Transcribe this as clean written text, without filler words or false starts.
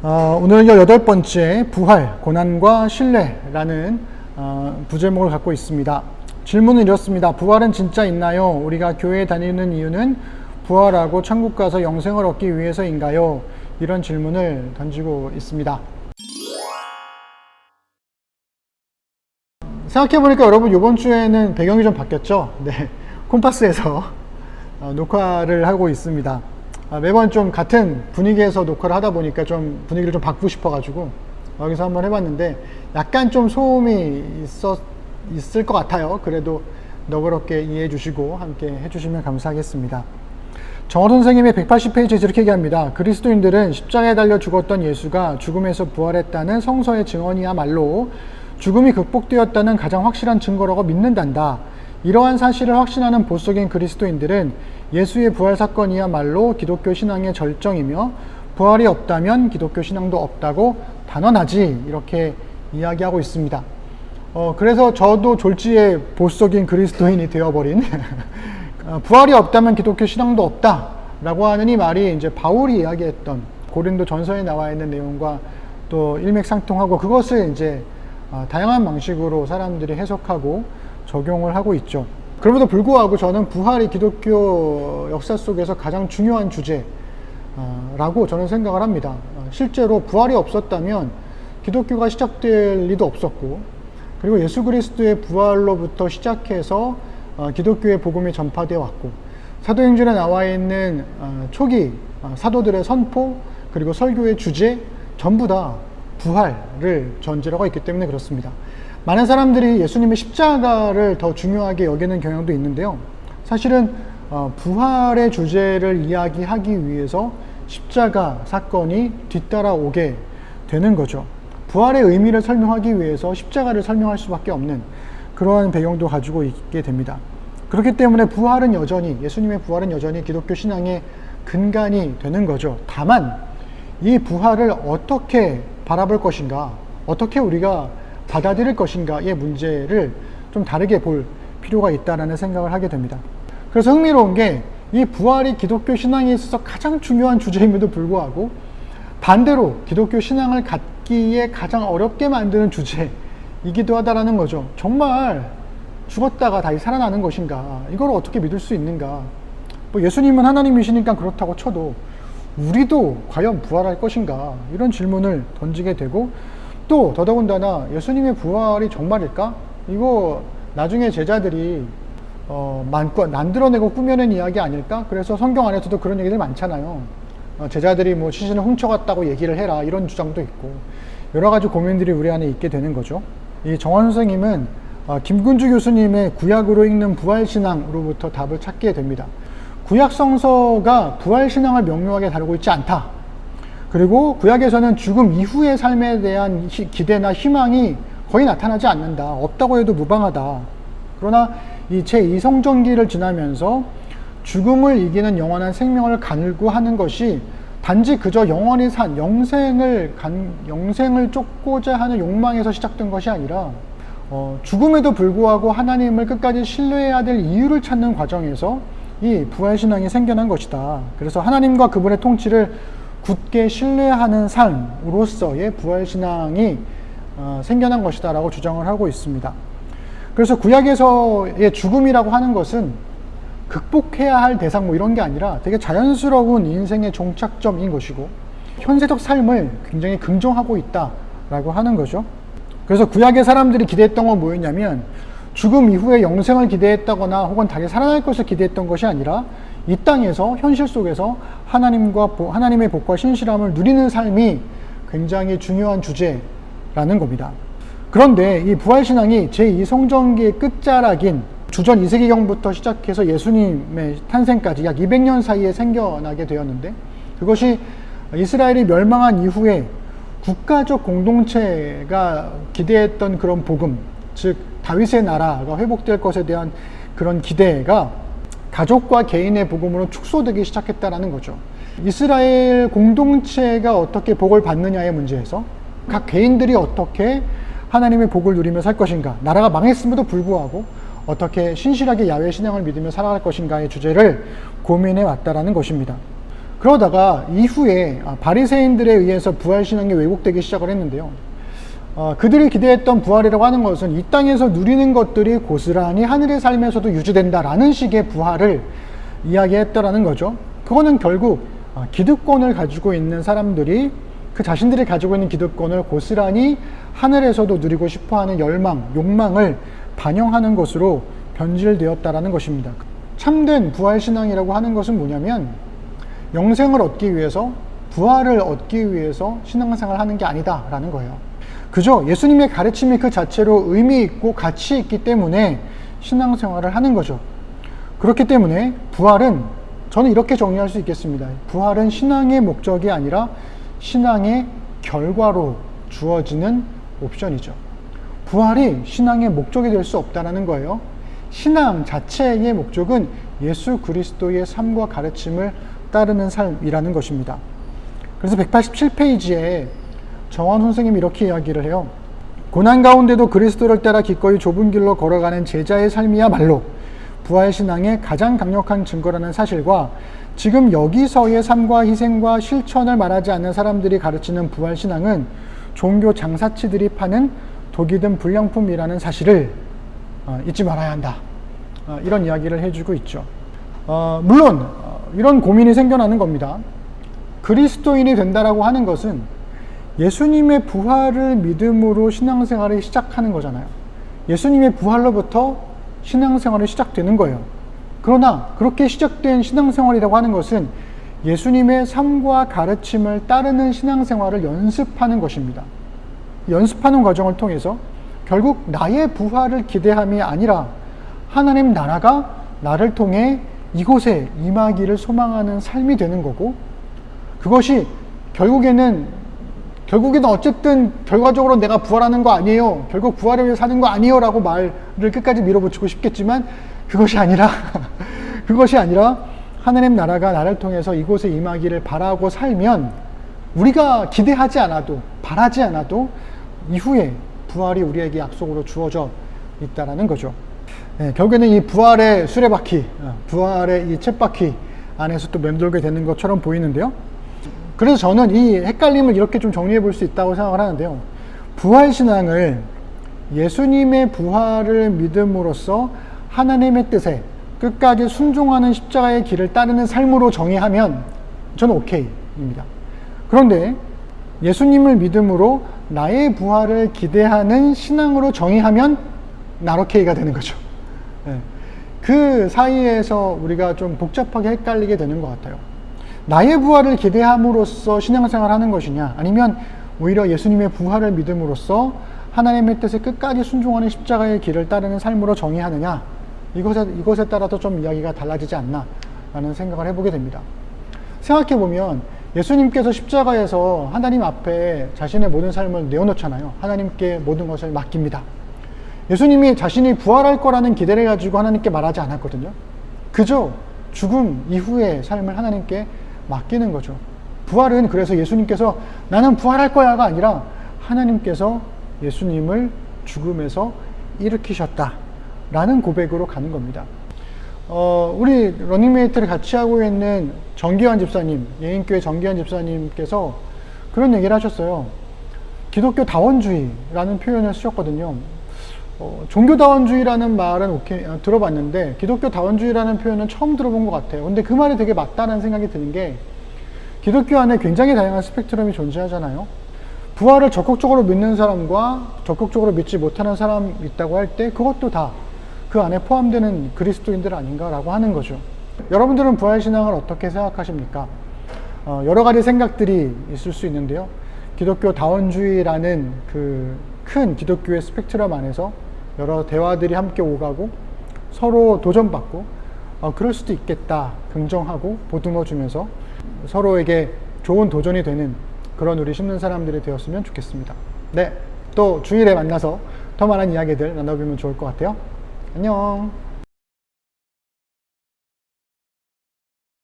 오늘은 18번째 부활, 고난과 신뢰라는 부제목을 갖고 있습니다. 질문은 이렇습니다. 부활은 진짜 있나요? 우리가 교회에 다니는 이유는 부활하고 천국 가서 영생을 얻기 위해서인가요? 이런 질문을 던지고 있습니다. 생각해보니까 여러분 이번 주에는 배경이 좀 바뀌었죠? 네, 콤파스에서 녹화를 하고 있습니다. 매번 좀 같은 분위기에서 녹화를 하다 보니까 좀 분위기를 좀 바꾸고 싶어가지고 여기서 한번 해봤는데 약간 좀 소음이 있을 것 같아요. 그래도 너그럽게 이해해 주시고 함께 해주시면 감사하겠습니다. 정원 선생님의 180페이지에 이렇게 얘기합니다. 그리스도인들은 십자가에 달려 죽었던 예수가 죽음에서 부활했다는 성서의 증언이야말로 죽음이 극복되었다는 가장 확실한 증거라고 믿는단다. 이러한 사실을 확신하는 보수적인 그리스도인들은 예수의 부활 사건이야말로 기독교 신앙의 절정이며 부활이 없다면 기독교 신앙도 없다고 단언하지, 이렇게 이야기하고 있습니다. 그래서 저도 졸지에 보수적인 그리스도인이 되어버린 부활이 없다면 기독교 신앙도 없다 라고 하는 이 말이 이제 바울이 이야기했던 고린도 전서에 나와 있는 내용과 또 일맥상통하고, 그것을 이제 다양한 방식으로 사람들이 해석하고 적용을 하고 있죠. 그럼에도 불구하고 저는 부활이 기독교 역사 속에서 가장 중요한 주제라고 저는 생각을 합니다. 실제로 부활이 없었다면 기독교가 시작될 리도 없었고, 그리고 예수 그리스도의 부활로부터 시작해서 기독교의 복음이 전파되어 왔고, 사도행전에 나와 있는 초기 사도들의 선포 그리고 설교의 주제 전부 다 부활을 전제로 하고 있기 때문에 그렇습니다. 많은 사람들이 예수님의 십자가를 더 중요하게 여기는 경향도 있는데요. 사실은 부활의 주제를 이야기하기 위해서 십자가 사건이 뒤따라오게 되는 거죠. 부활의 의미를 설명하기 위해서 십자가를 설명할 수밖에 없는 그러한 배경도 가지고 있게 됩니다. 그렇기 때문에 부활은 여전히, 예수님의 부활은 여전히 기독교 신앙의 근간이 되는 거죠. 다만 이 부활을 어떻게 바라볼 것인가, 어떻게 우리가 받아들일 것인가의 문제를 좀 다르게 볼 필요가 있다는 생각을 하게 됩니다. 그래서 흥미로운 게, 이 부활이 기독교 신앙에 있어서 가장 중요한 주제임에도 불구하고 반대로 기독교 신앙을 갖기에 가장 어렵게 만드는 주제이기도 하다라는 거죠. 정말 죽었다가 다시 살아나는 것인가, 이걸 어떻게 믿을 수 있는가. 예수님은 하나님이시니까 그렇다고 쳐도 우리도 과연 부활할 것인가, 이런 질문을 던지게 되고, 또 더더군다나 예수님의 부활이 정말일까? 이거 나중에 제자들이 만들어내고 꾸며낸 이야기 아닐까? 그래서 성경 안에서도 그런 얘기들 많잖아요. 제자들이 뭐 시신을 훔쳐갔다고 얘기를 해라, 이런 주장도 있고, 여러 가지 고민들이 우리 안에 있게 되는 거죠. 이 정원 선생님은 김근주 교수님의 구약으로 읽는 부활신앙으로부터 답을 찾게 됩니다. 구약 성서가 부활신앙을 명료하게 다루고 있지 않다. 그리고 구약에서는 죽음 이후의 삶에 대한 기대나 희망이 거의 나타나지 않는다. 없다고 해도 무방하다. 그러나 이 제2성전기를 지나면서 죽음을 이기는 영원한 생명을 간구하는 것이 단지 그저 영원히 산 영생을 쫓고자 하는 욕망에서 시작된 것이 아니라 죽음에도 불구하고 하나님을 끝까지 신뢰해야 될 이유를 찾는 과정에서 이 부활신앙이 생겨난 것이다. 그래서 하나님과 그분의 통치를 굳게 신뢰하는 삶으로서의 부활신앙이 생겨난 것이다 라고 주장을 하고 있습니다. 그래서 구약에서의 죽음이라고 하는 것은 극복해야 할 대상 뭐 이런 게 아니라 되게 자연스러운 인생의 종착점인 것이고, 현세적 삶을 굉장히 긍정하고 있다 라고 하는 거죠. 그래서 구약의 사람들이 기대했던 건 뭐였냐면, 죽음 이후에 영생을 기대했다거나 혹은 다시 살아날 것을 기대했던 것이 아니라 이 땅에서 현실 속에서 하나님의 복과 신실함을 누리는 삶이 굉장히 중요한 주제라는 겁니다. 그런데 이 부활신앙이 제2성전기의 끝자락인 주전 2세기경부터 시작해서 예수님의 탄생까지 약 200년 사이에 생겨나게 되었는데, 그것이 이스라엘이 멸망한 이후에 국가적 공동체가 기대했던 그런 복음, 즉 다윗의 나라가 회복될 것에 대한 그런 기대가 가족과 개인의 복음으로 축소되기 시작했다는 거죠. 이스라엘 공동체가 어떻게 복을 받느냐의 문제에서 각 개인들이 어떻게 하나님의 복을 누리며 살 것인가, 나라가 망했음에도 불구하고 어떻게 신실하게 야훼 신앙을 믿으며 살아갈 것인가의 주제를 고민해 왔다라는 것입니다. 그러다가 이후에 바리새인들에 의해서 부활신앙이 왜곡되기 시작을 했는데요. 그들이 기대했던 부활이라고 하는 것은 이 땅에서 누리는 것들이 고스란히 하늘의 삶에서도 유지된다라는 식의 부활을 이야기했더라는 거죠. 그거는 결국 기득권을 가지고 있는 사람들이 그 자신들이 가지고 있는 기득권을 고스란히 하늘에서도 누리고 싶어하는 열망, 욕망을 반영하는 것으로 변질되었다라는 것입니다. 참된 부활신앙이라고 하는 것은 뭐냐면 영생을 얻기 위해서, 부활을 얻기 위해서 신앙생활을 하는 게 아니다라는 거예요. 그저 예수님의 가르침이 그 자체로 의미 있고 가치 있기 때문에 신앙생활을 하는 거죠. 그렇기 때문에 부활은, 저는 이렇게 정리할 수 있겠습니다. 부활은 신앙의 목적이 아니라 신앙의 결과로 주어지는 옵션이죠. 부활이 신앙의 목적이 될 수 없다는 거예요. 신앙 자체의 목적은 예수 그리스도의 삶과 가르침을 따르는 삶이라는 것입니다. 그래서 187페이지에 정원 선생님이 이렇게 이야기를 해요. 고난 가운데도 그리스도를 따라 기꺼이 좁은 길로 걸어가는 제자의 삶이야말로 부활신앙의 가장 강력한 증거라는 사실과 지금 여기서의 삶과 희생과 실천을 말하지 않는 사람들이 가르치는 부활신앙은 종교 장사치들이 파는 독이 든 불량품이라는 사실을 잊지 말아야 한다. 이런 이야기를 해주고 있죠. 물론 이런 고민이 생겨나는 겁니다. 그리스도인이 된다라고 하는 것은 예수님의 부활을 믿음으로 신앙생활을 시작하는 거잖아요. 예수님의 부활로부터 신앙생활이 시작되는 거예요. 그러나 그렇게 시작된 신앙생활이라고 하는 것은 예수님의 삶과 가르침을 따르는 신앙생활을 연습하는 것입니다. 연습하는 과정을 통해서 결국 나의 부활을 기대함이 아니라 하나님 나라가 나를 통해 이곳에 임하기를 소망하는 삶이 되는 거고, 그것이 결국에는 어쨌든 결과적으로 내가 부활하는 거 아니에요, 결국 부활을 위해 사는 거 아니에요 라고 말을 끝까지 밀어붙이고 싶겠지만 그것이 아니라 하나님 나라가 나를 통해서 이곳에 임하기를 바라고 살면 우리가 기대하지 않아도, 바라지 않아도 이후에 부활이 우리에게 약속으로 주어져 있다라는 거죠. 네, 결국에는 이 부활의 수레바퀴, 부활의 이 쳇바퀴 안에서 또 맴돌게 되는 것처럼 보이는데요. 그래서 저는 이 헷갈림을 이렇게 좀 정리해 볼 수 있다고 생각을 하는데요. 부활신앙을 예수님의 부활을 믿음으로써 하나님의 뜻에 끝까지 순종하는 십자가의 길을 따르는 삶으로 정의하면 저는 오케이입니다. 그런데 예수님을 믿음으로 나의 부활을 기대하는 신앙으로 정의하면 나로케이가 되는 거죠. 네. 그 사이에서 우리가 좀 복잡하게 헷갈리게 되는 것 같아요. 나의 부활을 기대함으로써 신앙생활을 하는 것이냐, 아니면 오히려 예수님의 부활을 믿음으로써 하나님의 뜻에 끝까지 순종하는 십자가의 길을 따르는 삶으로 정의하느냐, 이것에 따라서 좀 이야기가 달라지지 않나 라는 생각을 해보게 됩니다. 생각해보면 예수님께서 십자가에서 하나님 앞에 자신의 모든 삶을 내어놓잖아요. 하나님께 모든 것을 맡깁니다. 예수님이 자신이 부활할 거라는 기대를 가지고 하나님께 말하지 않았거든요. 그저 죽음 이후의 삶을 하나님께 맡기는 거죠. 부활은 그래서 예수님께서 나는 부활할 거야가 아니라 하나님께서 예수님을 죽음에서 일으키셨다 라는 고백으로 가는 겁니다. 우리 러닝메이트를 같이 하고 있는 정기환 집사님, 예인교회 정기환 집사님께서 그런 얘기를 하셨어요. 기독교 다원주의라는 표현을 쓰셨거든요. 종교다원주의라는 말은 들어봤는데 기독교 다원주의라는 표현은 처음 들어본 것 같아요. 근데 그 말이 되게 맞다는 생각이 드는 게, 기독교 안에 굉장히 다양한 스펙트럼이 존재하잖아요. 부활을 적극적으로 믿는 사람과 적극적으로 믿지 못하는 사람이 있다고 할 때 그것도 다 그 안에 포함되는 그리스도인들 아닌가라고 하는 거죠. 여러분들은 부활신앙을 어떻게 생각하십니까? 여러 가지 생각들이 있을 수 있는데요. 기독교 다원주의라는 그 큰 기독교의 스펙트럼 안에서 여러 대화들이 함께 오가고 서로 도전받고 그럴 수도 있겠다 긍정하고 보듬어 주면서 서로에게 좋은 도전이 되는 그런 우리 심는 사람들이 되었으면 좋겠습니다. 네, 또 주일에 만나서 더 많은 이야기들 나눠보면 좋을 것 같아요. 안녕.